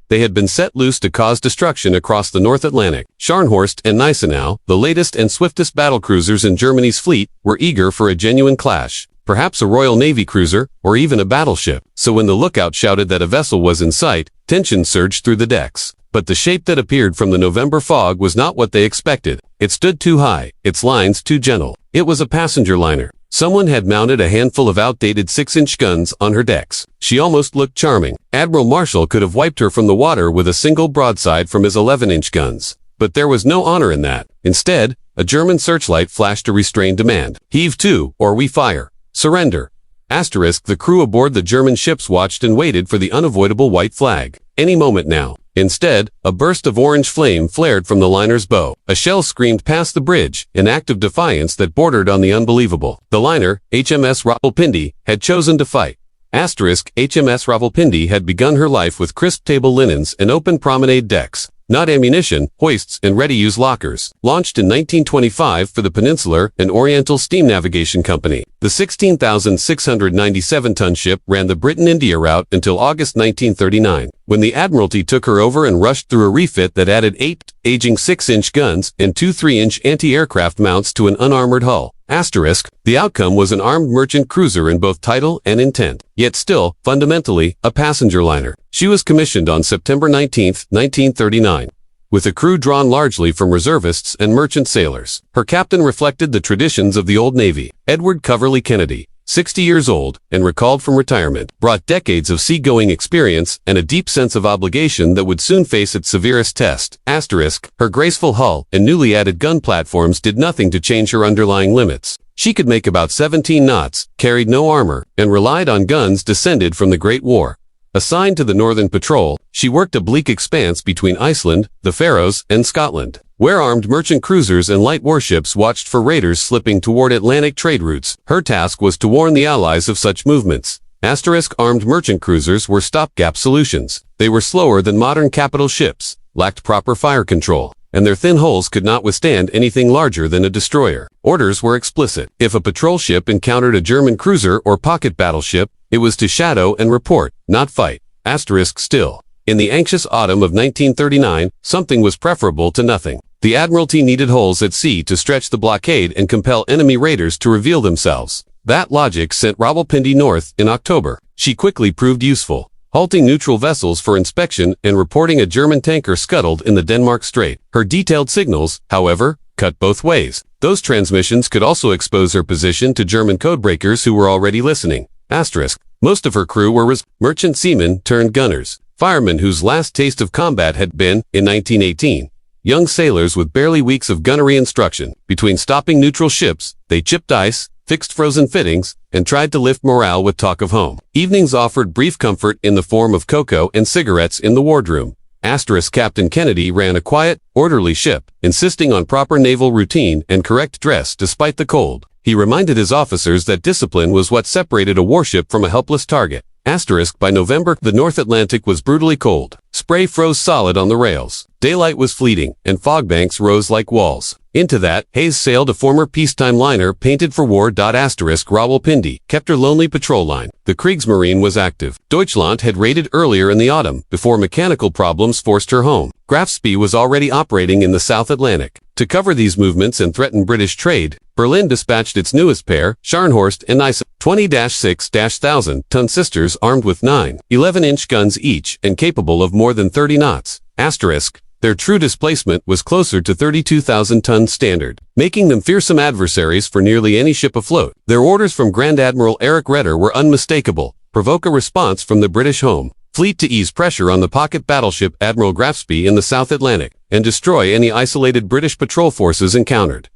They had been set loose to cause destruction across the North Atlantic. Scharnhorst and Gneisenau, the latest and swiftest battlecruisers in Germany's fleet, were eager for a genuine clash. Perhaps a Royal Navy cruiser, or even a battleship. So when the lookout shouted that a vessel was in sight, tension surged through the decks. But the shape that appeared from the November fog was not what they expected. It stood too high, its lines too gentle. It was a passenger liner. Someone had mounted a handful of outdated 6-inch guns on her decks. She almost looked charming. Admiral Marshall could have wiped her from the water with a single broadside from his 11-inch guns. But there was no honor in that. Instead, a German searchlight flashed a restrained demand. Heave to, or we fire. Surrender. The crew aboard the German ships watched and waited for the unavoidable white flag. Any moment now. Instead, a burst of orange flame flared from the liner's bow. A shell screamed past the bridge, an act of defiance that bordered on the unbelievable. The liner, HMS Rawalpindi, had chosen to fight. HMS Rawalpindi had begun her life with crisp table linens and open promenade decks. Not ammunition, hoists, and ready-use lockers. Launched in 1925 for the Peninsular and Oriental Steam Navigation Company. The 16,697-ton ship ran the Britain-India route until August 1939, when the Admiralty took her over and rushed through a refit that added 8 aging 6-inch guns and 2 3-inch anti-aircraft mounts to an unarmored hull. The outcome was an armed merchant cruiser in both title and intent, yet still, fundamentally, a passenger liner. She was commissioned on September 19, 1939, with a crew drawn largely from reservists and merchant sailors. Her captain reflected the traditions of the Old Navy. Edward Coverley Kennedy, 60 years old, and recalled from retirement, brought decades of seagoing experience and a deep sense of obligation that would soon face its severest test. Her graceful hull and newly added gun platforms did nothing to change her underlying limits. She could make about 17 knots, carried no armor, and relied on guns descended from the Great War. Assigned to the Northern Patrol, she worked a bleak expanse between Iceland, the Faroes, and Scotland, where armed merchant cruisers and light warships watched for raiders slipping toward Atlantic trade routes. Her task was to warn the Allies of such movements. Armed merchant cruisers were stopgap solutions. They were slower than modern capital ships, lacked proper fire control, and their thin hulls could not withstand anything larger than a destroyer. Orders were explicit. If a patrol ship encountered a German cruiser or pocket battleship, it was to shadow and report, not fight. Still, in the anxious autumn of 1939, something was preferable to nothing. The Admiralty needed holes at sea to stretch the blockade and compel enemy raiders to reveal themselves. That logic sent Rawalpindi north in October. She quickly proved useful, halting neutral vessels for inspection and reporting a German tanker scuttled in the Denmark Strait. Her detailed signals, however, cut both ways. Those transmissions could also expose her position to German codebreakers who were already listening. Most of her crew were merchant seamen turned gunners, firemen whose last taste of combat had been, in 1918, young sailors with barely weeks of gunnery instruction. Between stopping neutral ships, they chipped ice, fixed frozen fittings, and tried to lift morale with talk of home. Evenings offered brief comfort in the form of cocoa and cigarettes in the wardroom. Captain Kennedy ran a quiet, orderly ship, insisting on proper naval routine and correct dress despite the cold. He reminded his officers that discipline was what separated a warship from a helpless target. By November, the North Atlantic was brutally cold. Spray froze solid on the rails. Daylight was fleeting, and fog banks rose like walls. Into that, Hayes sailed a former peacetime liner painted for war. Rawalpindi kept her lonely patrol line. The Kriegsmarine was active. Deutschland had raided earlier in the autumn, before mechanical problems forced her home. Grafspee was already operating in the South Atlantic. To cover these movements and threaten British trade, Berlin dispatched its newest pair, Scharnhorst and Gneisenau, 20-6-1000-ton sisters armed with 9 11-inch guns each and capable of more than 30 knots. Their true displacement was closer to 32,000-ton standard, making them fearsome adversaries for nearly any ship afloat. Their orders from Grand Admiral Eric Redder were unmistakable: provoke a response from the British home fleet to ease pressure on the pocket battleship Admiral Grafspee in the South Atlantic, and destroy any isolated British patrol forces encountered.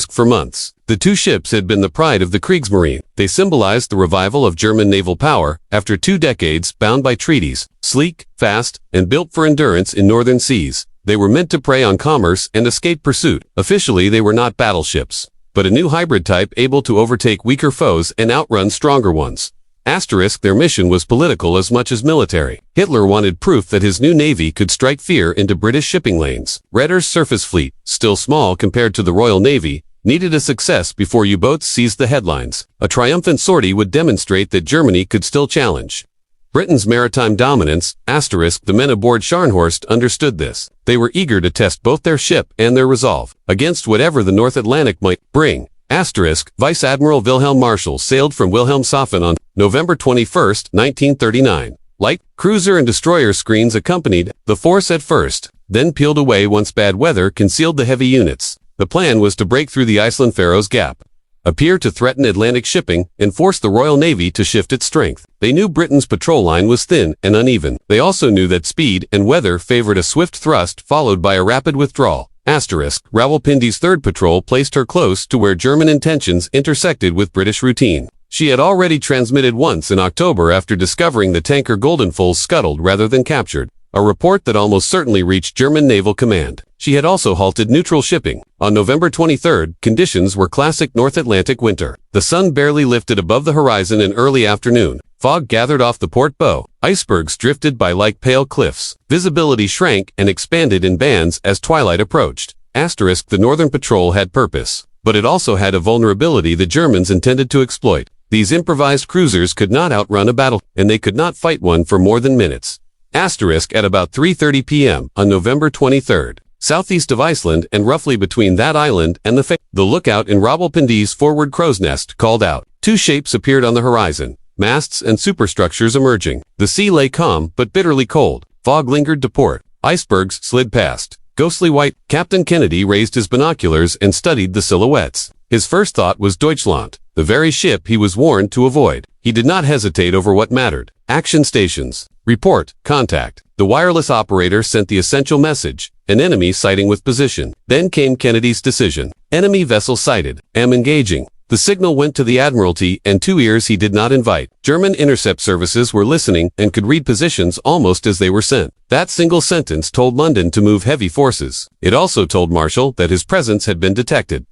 For months, the two ships had been the pride of the Kriegsmarine. They symbolized the revival of German naval power after 2 decades bound by treaties. Sleek, fast, and built for endurance in northern seas, they were meant to prey on commerce and escape pursuit. Officially, they were not battleships, but a new hybrid type able to overtake weaker foes and outrun stronger ones. Their mission was political as much as military. Hitler wanted proof that his new navy could strike fear into British shipping lanes. Redder's surface fleet, still small compared to the Royal Navy, needed a success before U-boats seized the headlines. A triumphant sortie would demonstrate that Germany could still challenge. Britain's maritime dominance, *. The men aboard Scharnhorst understood this. They were eager to test both their ship and their resolve against whatever the North Atlantic might bring. *. Vice Admiral Wilhelm Marschall sailed from Wilhelmshaven on November 21, 1939. Light cruiser and destroyer screens accompanied the force at first, then peeled away once bad weather concealed the heavy units. The plan was to break through the Iceland-Faroes Gap, appear to threaten Atlantic shipping, and force the Royal Navy to shift its strength. They knew Britain's patrol line was thin and uneven. They also knew that speed and weather favored a swift thrust followed by a rapid withdrawal. *. Rawalpindi's third patrol placed her close to where German intentions intersected with British routine. She had already transmitted once in October after discovering the tanker Goldenfulls scuttled rather than captured, a report that almost certainly reached German Naval Command. She had also halted neutral shipping. On November 23, conditions were classic North Atlantic winter. The sun barely lifted above the horizon in early afternoon. Fog gathered off the port bow. Icebergs drifted by like pale cliffs. Visibility shrank and expanded in bands as twilight approached. *. The Northern Patrol had purpose, but it also had a vulnerability the Germans intended to exploit. These improvised cruisers could not outrun a battle, and they could not fight one for more than minutes. *. At about 3:30 p.m. on November 23, southeast of Iceland and roughly between that island and the lookout in Rawalpindi's forward crow's nest called out. Two shapes appeared on the horizon, masts and superstructures emerging. The sea lay calm but bitterly cold. Fog lingered to port. Icebergs slid past. Ghostly white. Captain Kennedy raised his binoculars and studied the silhouettes. His first thought was Deutschland, the very ship he was warned to avoid. He did not hesitate over what mattered. Action stations. Report. Contact. The wireless operator sent the essential message. An enemy sighting with position. Then came Kennedy's decision. Enemy vessel sighted. Am engaging. The signal went to the Admiralty and two ears he did not invite. German intercept services were listening and could read positions almost as they were sent. That single sentence told London to move heavy forces. It also told Marshall that his presence had been detected.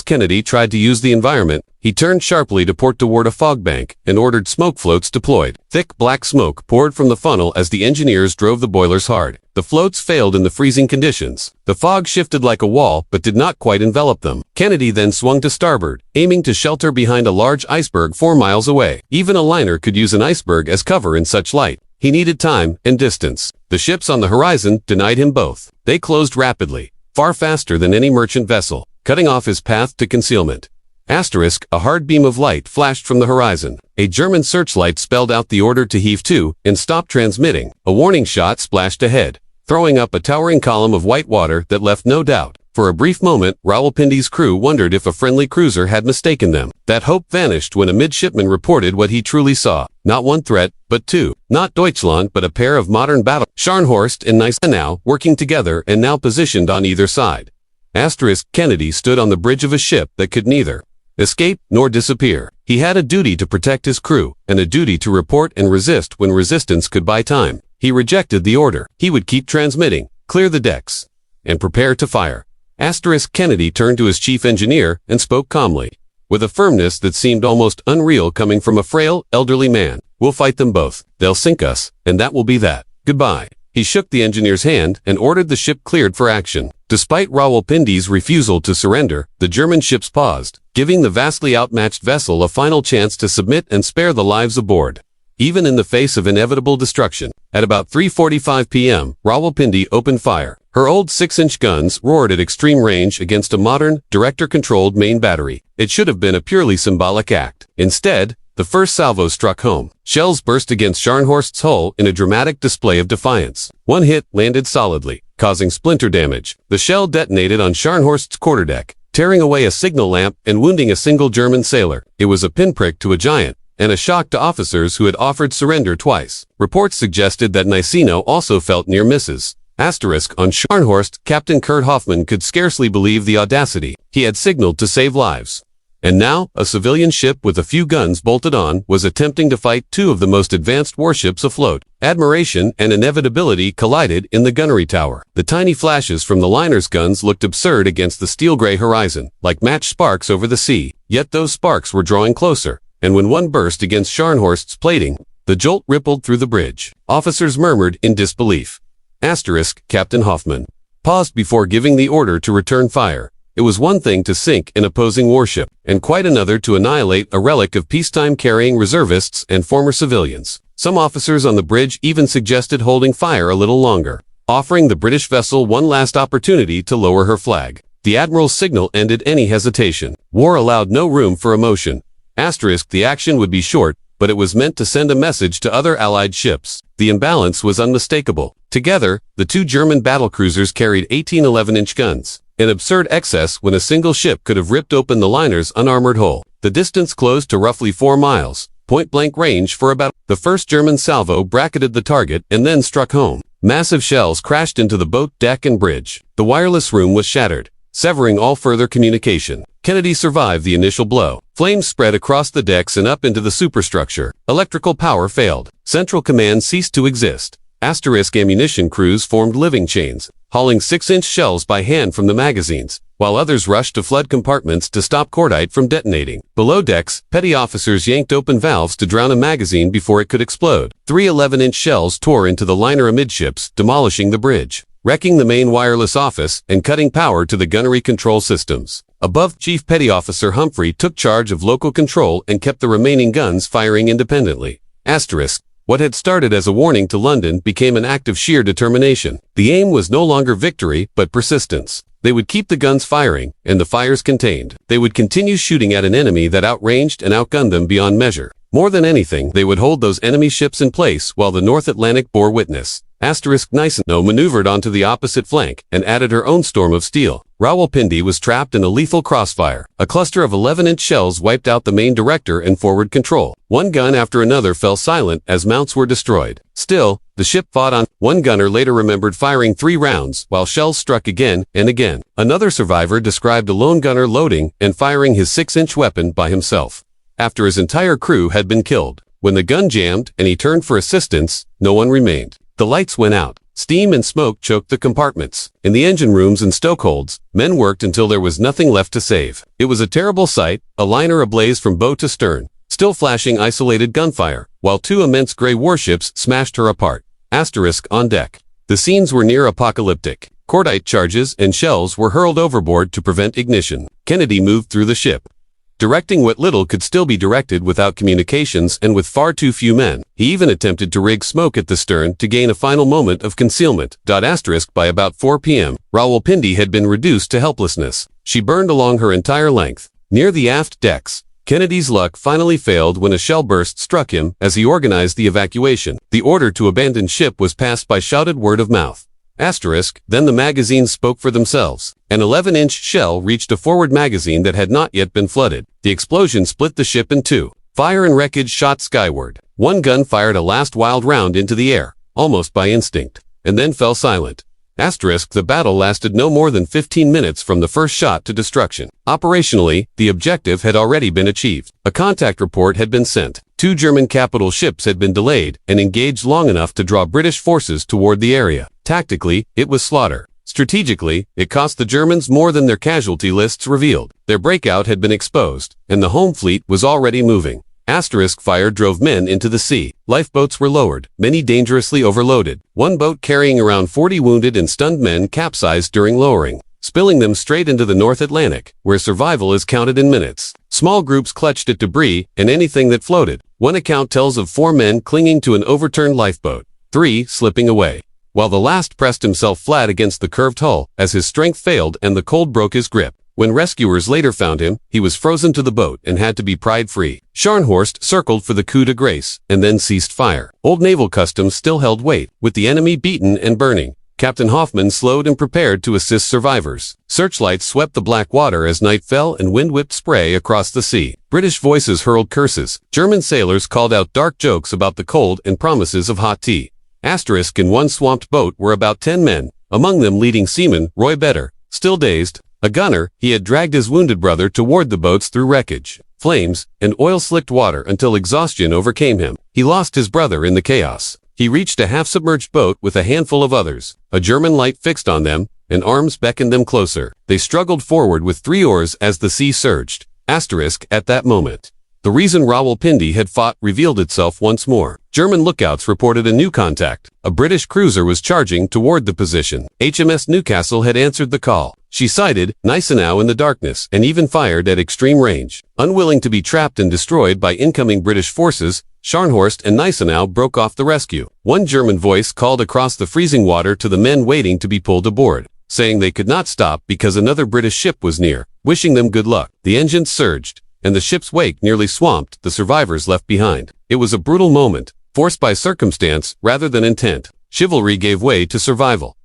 Kennedy tried to use the environment. He turned sharply to port toward a fog bank and ordered smoke floats deployed. Thick black smoke poured from the funnel as the engineers drove the boilers hard. The floats failed in the freezing conditions. The fog shifted like a wall but did not quite envelop them. Kennedy then swung to starboard, aiming to shelter behind a large iceberg 4 miles away. Even a liner could use an iceberg as cover in such light. He needed time and distance. The ships on the horizon denied him both. They closed rapidly, far faster than any merchant vessel, cutting off his path to concealment. A hard beam of light flashed from the horizon. A German searchlight spelled out the order to heave to and stop transmitting. A warning shot splashed ahead, throwing up a towering column of white water that left no doubt. For a brief moment, Rawalpindi's crew wondered if a friendly cruiser had mistaken them. That hope vanished when a midshipman reported what he truly saw. Not one threat, but two. Not Deutschland, but a pair of modern battle Scharnhorst and Nice now working together and now positioned on either side. Kennedy stood on the bridge of a ship that could neither escape nor disappear. He had a duty to protect his crew, and a duty to report and resist when resistance could buy time. He rejected the order. He would keep transmitting, clear the decks, and prepare to fire. Kennedy turned to his chief engineer and spoke calmly, with a firmness that seemed almost unreal coming from a frail, elderly man. We'll fight them both. They'll sink us, and that will be that. Goodbye. He shook the engineer's hand and ordered the ship cleared for action. Despite Rawalpindi's refusal to surrender, the German ships paused, giving the vastly outmatched vessel a final chance to submit and spare the lives aboard. Even in the face of inevitable destruction, at about 3:45 p.m., Rawalpindi opened fire. Her old 6-inch guns roared at extreme range against a modern, director-controlled main battery. It should have been a purely symbolic act. Instead, the first salvo struck home. Shells burst against Scharnhorst's hull in a dramatic display of defiance. One hit landed solidly, causing splinter damage. The shell detonated on Scharnhorst's quarterdeck, tearing away a signal lamp and wounding a single German sailor. It was a pinprick to a giant, and a shock to officers who had offered surrender twice. Reports suggested that Niceno also felt near misses. On Scharnhorst, Captain Kurt Hoffmann could scarcely believe the audacity. He had signaled to save lives. And now, a civilian ship with a few guns bolted on was attempting to fight two of the most advanced warships afloat. Admiration and inevitability collided in the gunnery tower. The tiny flashes from the liner's guns looked absurd against the steel-gray horizon, like match sparks over the sea. Yet those sparks were drawing closer, and when one burst against Scharnhorst's plating, the jolt rippled through the bridge. Officers murmured in disbelief. Captain Hoffmann paused before giving the order to return fire. It was one thing to sink an opposing warship, and quite another to annihilate a relic of peacetime carrying reservists and former civilians. Some officers on the bridge even suggested holding fire a little longer, offering the British vessel one last opportunity to lower her flag. The admiral's signal ended any hesitation. War allowed no room for emotion. The action would be short, but it was meant to send a message to other Allied ships. The imbalance was unmistakable. Together, the two German battlecruisers carried 18 11-inch guns, an absurd excess when a single ship could have ripped open the liner's unarmored hull. The distance closed to roughly 4 miles, point-blank range for about. The first German salvo bracketed the target and then struck home. Massive shells crashed into the boat deck and bridge. The wireless room was shattered, severing all further communication. Kennedy survived the initial blow. Flames spread across the decks and up into the superstructure. Electrical power failed. Central command ceased to exist. Ammunition crews formed living chains, hauling 6-inch shells by hand from the magazines, while others rushed to flood compartments to stop cordite from detonating. Below decks, petty officers yanked open valves to drown a magazine before it could explode. 3 11-inch shells tore into the liner amidships, demolishing the bridge, wrecking the main wireless office, and cutting power to the gunnery control systems. Above, Chief Petty Officer Humphrey took charge of local control and kept the remaining guns firing independently. What had started as a warning to London became an act of sheer determination. The aim was no longer victory, but persistence. They would keep the guns firing, and the fires contained. They would continue shooting at an enemy that outranged and outgunned them beyond measure. More than anything, they would hold those enemy ships in place while the North Atlantic bore witness. Gneisenau maneuvered onto the opposite flank and added her own storm of steel. Rawalpindi was trapped in a lethal crossfire. A cluster of 11-inch shells wiped out the main director and forward control. One gun after another fell silent as mounts were destroyed. Still, the ship fought on. One gunner later remembered firing 3 rounds while shells struck again and again. Another survivor described a lone gunner loading and firing his 6-inch weapon by himself after his entire crew had been killed. When the gun jammed and he turned for assistance, no one remained. The lights went out. Steam and smoke choked the compartments. In the engine rooms and stokeholds, men worked until there was nothing left to save. It was a terrible sight, a liner ablaze from bow to stern, still flashing isolated gunfire, while 2 immense gray warships smashed her apart. On deck. The scenes were near apocalyptic. Cordite charges and shells were hurled overboard to prevent ignition. Kennedy moved through the ship, directing what little could still be directed without communications and with far too few men. He even attempted to rig smoke at the stern to gain a final moment of concealment. By about 4 p.m., Rawalpindi had been reduced to helplessness. She burned along her entire length. Near the aft decks, Kennedy's luck finally failed when a shell burst struck him as he organized the evacuation. The order to abandon ship was passed by shouted word of mouth. Then the magazines spoke for themselves. An 11-inch shell reached a forward magazine that had not yet been flooded. The explosion split the ship in 2. Fire and wreckage shot skyward. One gun fired a last wild round into the air, almost by instinct, and then fell silent. The battle lasted no more than 15 minutes from the first shot to destruction. Operationally, the objective had already been achieved. A contact report had been sent. 2 German capital ships had been delayed and engaged long enough to draw British forces toward the area. Tactically, it was slaughter. Strategically, it cost the Germans more than their casualty lists revealed. Their breakout had been exposed, and the home fleet was already moving. Fire drove men into the sea. Lifeboats were lowered, many dangerously overloaded. One boat carrying around 40 wounded and stunned men capsized during lowering, spilling them straight into the North Atlantic, where survival is counted in minutes. Small groups clutched at debris and anything that floated. One account tells of 4 men clinging to an overturned lifeboat, 3 slipping away, while the last pressed himself flat against the curved hull as his strength failed and the cold broke his grip. When rescuers later found him, he was frozen to the boat and had to be pried free. Scharnhorst circled for the coup de grace and then ceased fire. Old naval customs still held weight, with the enemy beaten and burning. Captain Hoffman slowed and prepared to assist survivors. Searchlights swept the black water as night fell and wind whipped spray across the sea. British voices hurled curses. German sailors called out dark jokes about the cold and promises of hot tea. In one swamped boat were about 10 men, among them leading seaman Roy Better, still dazed. A gunner, he had dragged his wounded brother toward the boats through wreckage, flames, and oil-slicked water until exhaustion overcame him. He lost his brother in the chaos. He reached a half-submerged boat with a handful of others. A German light fixed on them, and arms beckoned them closer. They struggled forward with 3 oars as the sea surged. At that moment, the reason Rawalpindi had fought revealed itself once more. German lookouts reported a new contact. A British cruiser was charging toward the position. HMS Newcastle had answered the call. She sighted Gneisenau in the darkness and even fired at extreme range. Unwilling to be trapped and destroyed by incoming British forces, Scharnhorst and Gneisenau broke off the rescue. One German voice called across the freezing water to the men waiting to be pulled aboard, saying they could not stop because another British ship was near, wishing them good luck. The engines surged, and the ship's wake nearly swamped the survivors left behind. It was a brutal moment, forced by circumstance rather than intent. Chivalry gave way to survival.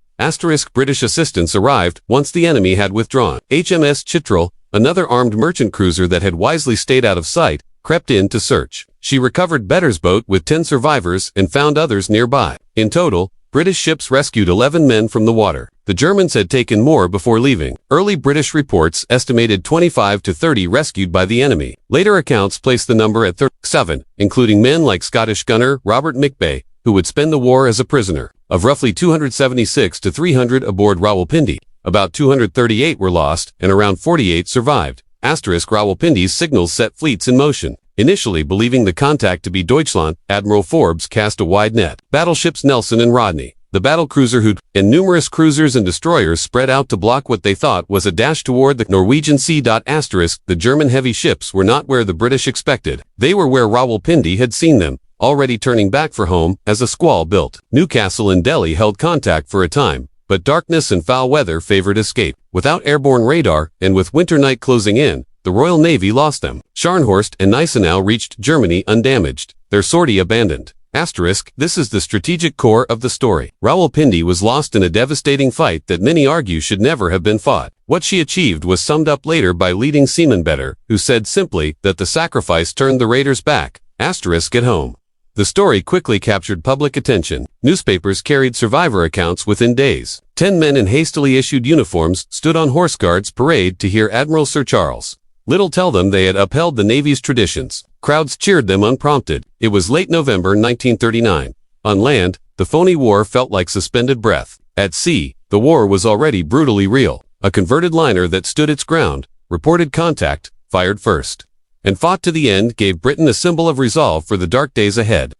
British assistance arrived once the enemy had withdrawn. HMS Chitral, another armed merchant cruiser that had wisely stayed out of sight, crept in to search. She recovered Better's boat with 10 survivors and found others nearby. In total, British ships rescued 11 men from the water. The Germans had taken more before leaving. Early British reports estimated 25 to 30 rescued by the enemy. Later accounts placed the number at 37, including men like Scottish gunner Robert McBay, who would spend the war as a prisoner. Of roughly 276 to 300 aboard Rawalpindi, about 238 were lost and around 48 survived. Rawalpindi's signals set fleets in motion. Initially believing the contact to be Deutschland, Admiral Forbes cast a wide net. Battleships Nelson and Rodney, the battlecruiser Hood, and numerous cruisers and destroyers spread out to block what they thought was a dash toward the Norwegian Sea. The German heavy ships were not where the British expected. They were where Rawalpindi had seen them, already turning back for home as a squall built. Newcastle and Delhi held contact for a time, but darkness and foul weather favored escape. Without airborne radar, and with winter night closing in, the Royal Navy lost them. Scharnhorst and Gneisenau reached Germany undamaged, their sortie abandoned. This is the strategic core of the story. Rawalpindi was lost in a devastating fight that many argue should never have been fought. What she achieved was summed up later by leading seaman Better, who said simply that the sacrifice turned the raiders back. At home. The story quickly captured public attention. Newspapers carried survivor accounts within days. 10 men in hastily issued uniforms stood on Horse Guards parade to hear Admiral Sir Charles Little tell them they had upheld the Navy's traditions. Crowds cheered them unprompted. It was late November 1939. On land, the phony war felt like suspended breath. At sea, the war was already brutally real. A converted liner that stood its ground, reported contact, fired first, and fought to the end gave Britain a symbol of resolve for the dark days ahead.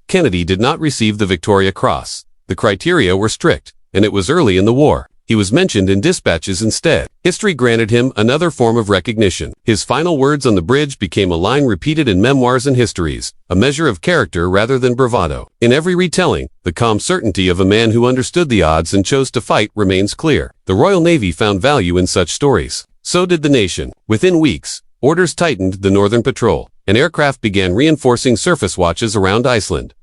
Kennedy did not receive the Victoria Cross. The criteria were strict, and it was early in the war. He was mentioned in dispatches instead. History granted him another form of recognition. His final words on the bridge became a line repeated in memoirs and histories, a measure of character rather than bravado. In every retelling, the calm certainty of a man who understood the odds and chose to fight remains clear. The Royal Navy found value in such stories. So did the nation. Within weeks, orders tightened the Northern Patrol, and aircraft began reinforcing surface watches around Iceland.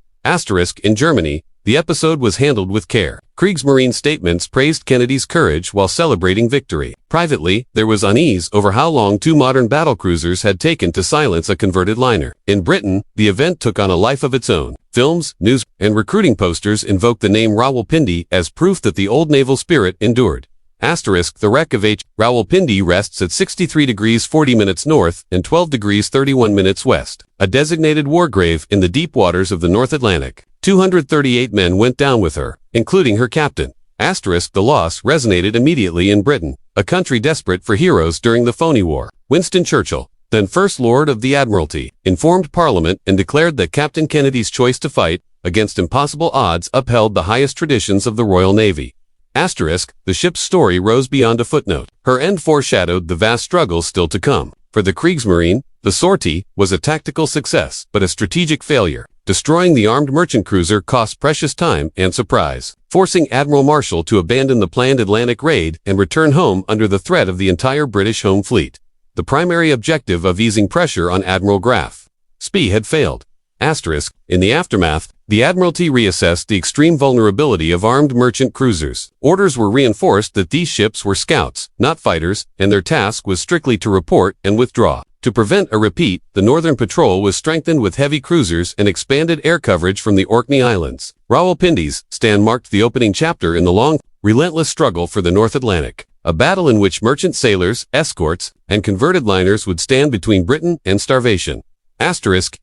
In Germany, the episode was handled with care. Kriegsmarine statements praised Kennedy's courage while celebrating victory. Privately, there was unease over how long two modern battlecruisers had taken to silence a converted liner. In Britain, the event took on a life of its own. Films, news, and recruiting posters invoked the name Rawalpindi as proof that the old naval spirit endured. The wreck of Rawalpindi rests at 63 degrees 40 minutes north and 12 degrees 31 minutes west, a designated war grave in the deep waters of the North Atlantic. 238 men went down with her, including her captain. The loss resonated immediately in Britain, a country desperate for heroes during the phony war. Winston Churchill, then First Lord of the Admiralty, informed Parliament and declared that Captain Kennedy's choice to fight, against impossible odds, upheld the highest traditions of the Royal Navy. The ship's story rose beyond a footnote. Her end foreshadowed the vast struggles still to come. For the Kriegsmarine, the sortie was a tactical success, but a strategic failure. Destroying the armed merchant cruiser cost precious time and surprise, forcing Admiral Marshall to abandon the planned Atlantic raid and return home under the threat of the entire British home fleet. The primary objective of easing pressure on Admiral Graf Spee had failed. In the aftermath, the Admiralty reassessed the extreme vulnerability of armed merchant cruisers. Orders were reinforced that these ships were scouts, not fighters, and their task was strictly to report and withdraw. To prevent a repeat, the Northern Patrol was strengthened with heavy cruisers and expanded air coverage from the Orkney Islands. Rawalpindi's stand marked the opening chapter in the long, relentless struggle for the North Atlantic, a battle in which merchant sailors, escorts, and converted liners would stand between Britain and starvation.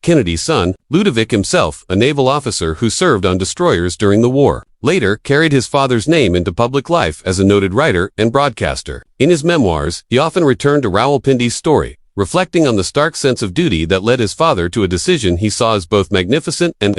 Kennedy's son, Ludovic himself, a naval officer who served on destroyers during the war, later carried his father's name into public life as a noted writer and broadcaster. In his memoirs, he often returned to Rawalpindi's story, reflecting on the stark sense of duty that led his father to a decision he saw as both magnificent and